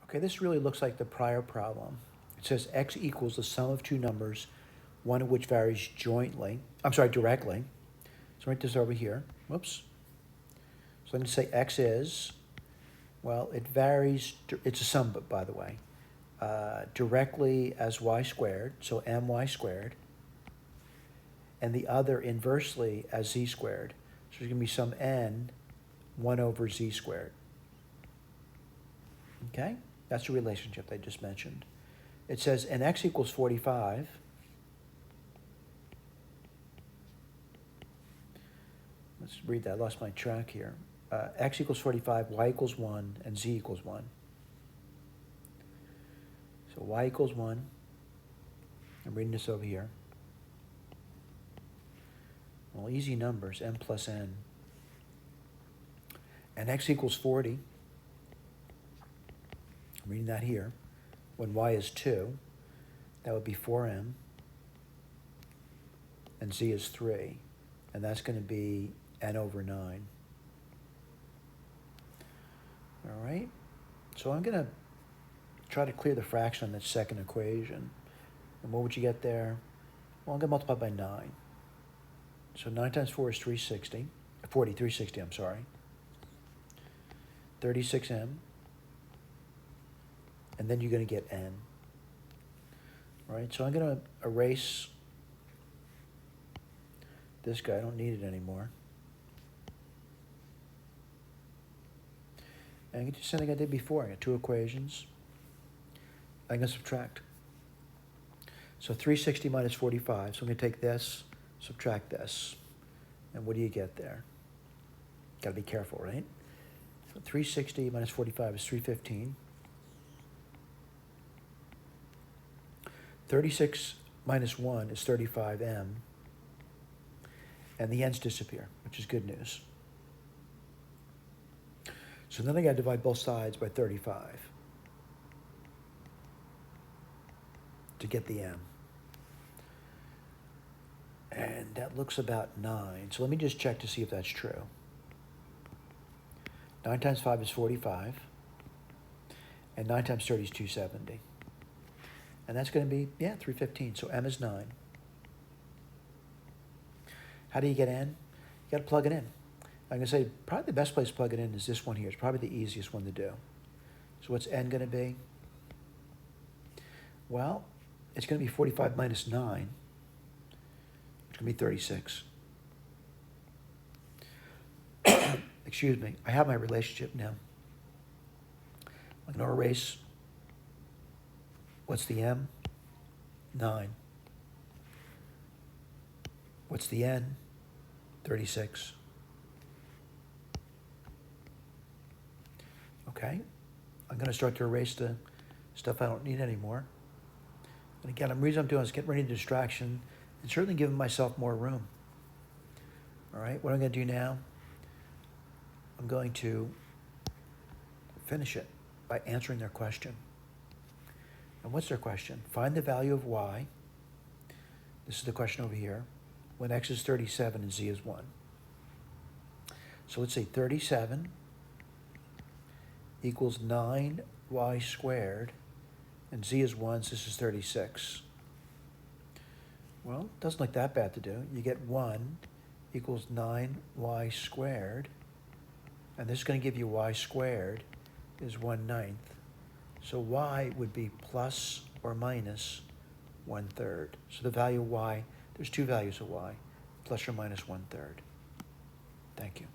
Okay, this really looks like the prior problem. It says x equals the sum of two numbers, one of which varies directly. So write this over here. Whoops. So I'm going to say x is, well, it varies, it's a sum, by the way, directly as y squared, so my squared, and the other inversely as z squared. So there's going to be some n 1 over z squared. Okay? That's the relationship they just mentioned. It says, and x equals 45. Let's read that. I lost my track here. X equals 45, y equals 1, and z equals 1. So y equals 1. I'm reading this over here. Well, easy numbers, m plus n. And x equals 40. I'm reading that here. When y is 2, that would be 4m. And z is 3. And that's going to be n over 9. All right? So I'm going to try to clear the fraction on that second equation. And what would you get there? Well, I'm going to multiply by 9. So 9 times 4 is 360, I'm sorry. 36m. And then you're going to get n. All right, so I'm going to erase this guy. I don't need it anymore. And I can do something I did before. I got two equations. I'm going to subtract. So 360 minus 45. So I'm going to take this, subtract this. And what do you get there? Got to be careful, right? So 360 minus 45 is 315. 36 minus 1 is 35m. And the n's disappear, which is good news. So then I got to divide both sides by 35 to get the m. And that looks about 9. So let me just check to see if that's true. 9 times 5 is 45. And 9 times 30 is 270. And that's going to be, 315. So m is 9. How do you get n? You got to plug it in. I'm going to say probably the best place to plug it in is this one here. It's probably the easiest one to do. So what's n going to be? Well, it's going to be 45 minus 9. It's going to be 36. Excuse me. I have my relationship now. I'm going to erase. What's the m? 9. What's the n? 36. Okay. I'm going to start to erase the stuff I don't need anymore. And again, the reason I'm doing is getting rid of the distraction and certainly giving myself more room. All right. What I'm going to do now, I'm going to finish it by answering their question. And what's their question? Find the value of y. This is the question over here. When x is 37 and z is 1. So let's say 37 equals 9y squared, and z is 1, so this is 36. Well, it doesn't look that bad to do. You get 1 equals 9y squared, and this is going to give you y squared is 1/9. So y would be plus or minus 1/3. So the value of y, there's two values of y, plus or minus 1/3. Thank you.